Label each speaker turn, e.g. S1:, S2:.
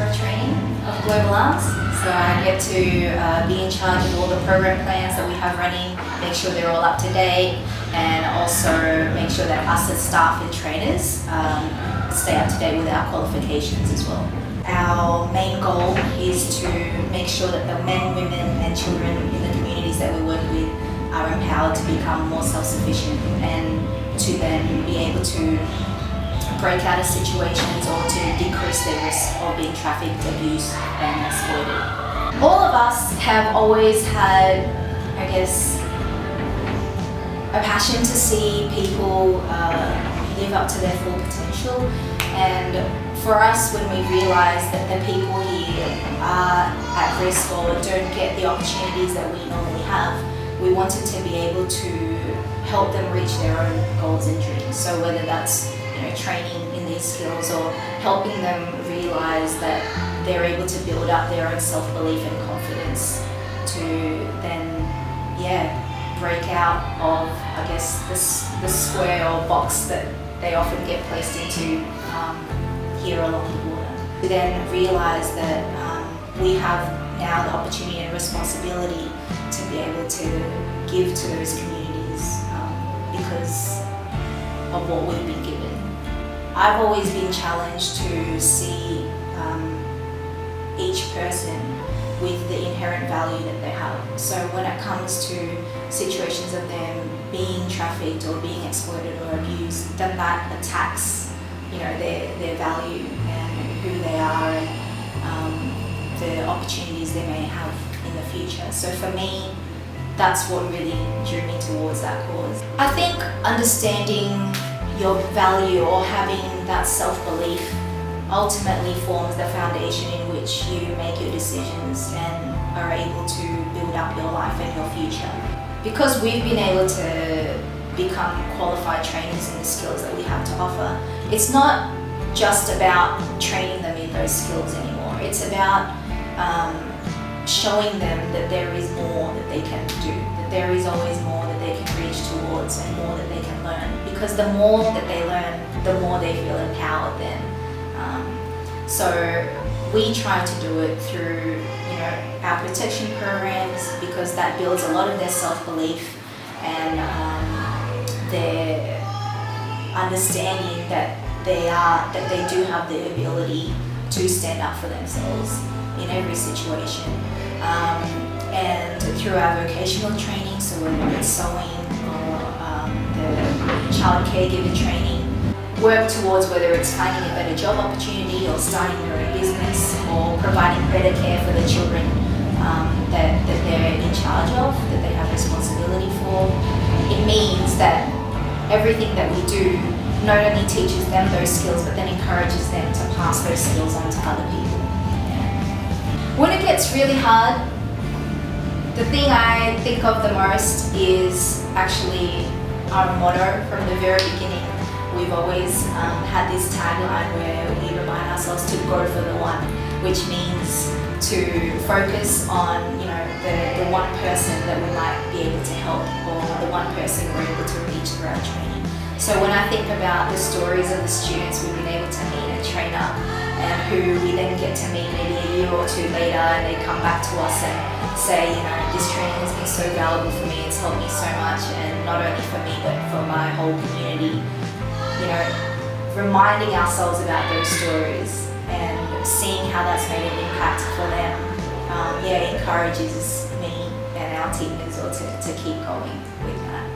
S1: Director of Training of Global Alms. So I get to be in charge of all the program plans that we have running, make sure they're all up to date, and also make sure that us as staff and trainers stay up to date with our qualifications as well. Our main goal is to make sure that the men, women and children in the communities that we work with are empowered to become more self-sufficient and to then be able to break out of situations or to decrease their risk of being trafficked, abused and exploited. All of us have always had, I guess, a passion to see people live up to their full potential, and for us, when we realise that the people here are at risk or don't get the opportunities that we normally have, we wanted to be able to help them reach their own goals and dreams. So whether that's training in these skills or helping them realise that they're able to build up their own self-belief and confidence to then, break out of, I guess, the square or box that they often get placed into here along the border. We then realise that we have now the opportunity and responsibility to be able to give to those communities because of what we've been given. I've always been challenged to see each person with the inherent value that they have. So when it comes to situations of them being trafficked or being exploited or abused, then that attacks their value and who they are and the opportunities they may have in the future. So for me, that's what really drew me towards that cause. I think understanding your value or having that self-belief ultimately forms the foundation in which you make your decisions and are able to build up your life and your future. Because we've been able to become qualified trainers in the skills that we have to offer, it's not just about training them in those skills anymore. It's about showing them that there is more that they can do, that there is always more that they can reach towards and more that they can learn. Because the more that they learn, the more they feel empowered then. So we try to do it through our protection programs because that builds a lot of their self-belief and their understanding that they do have the ability to stand up for themselves in every situation. And through our vocational training, so whether it's sewing or the child caregiver training, work towards whether it's finding a better job opportunity or starting their own business or providing better care for the children that they're in charge of, that they have responsibility for. It means that everything that we do not only teaches them those skills but then encourages them to pass those skills on to other people. When it gets really hard, the thing I think of the most is actually our motto from the very beginning. We've always had this tagline where we remind ourselves to go for the one, which means to focus on the one person that we might be able to help or the one person we're able to reach through our training. So when I think about the stories of the students we've been able to meet and train up and who we then get to meet maybe a year or two later and they come back to us and say, this training has been so valuable for me, it's helped me so much, and not only for me but for my whole community. Reminding ourselves about those stories and seeing how that's made an impact for them, encourages me and our team as well to keep going with that.